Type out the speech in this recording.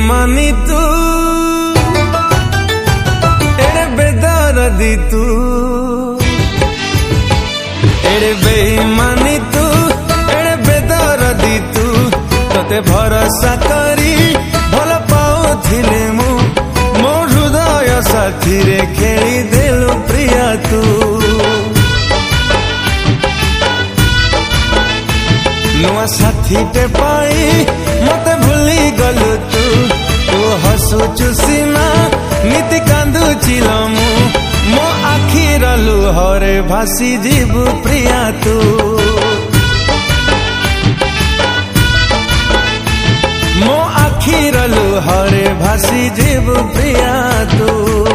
बेईमानी तू एड़े बेदर्दी तू एड़े बेईमानी तू एड़े बेदर्दी तू तोते भरोसा करी भल पाउथिले मु मो हृदय साथी रे खेली देलु प्रिया तू नुआ साथी टे पाई मते भूली गलु तू तू हसुचु सीना नीति कांदु चिलमु मो आखिर लुहरे भासी जीवु प्रिया तू मो आखिर लुहरे भासी जीवु प्रिया तू।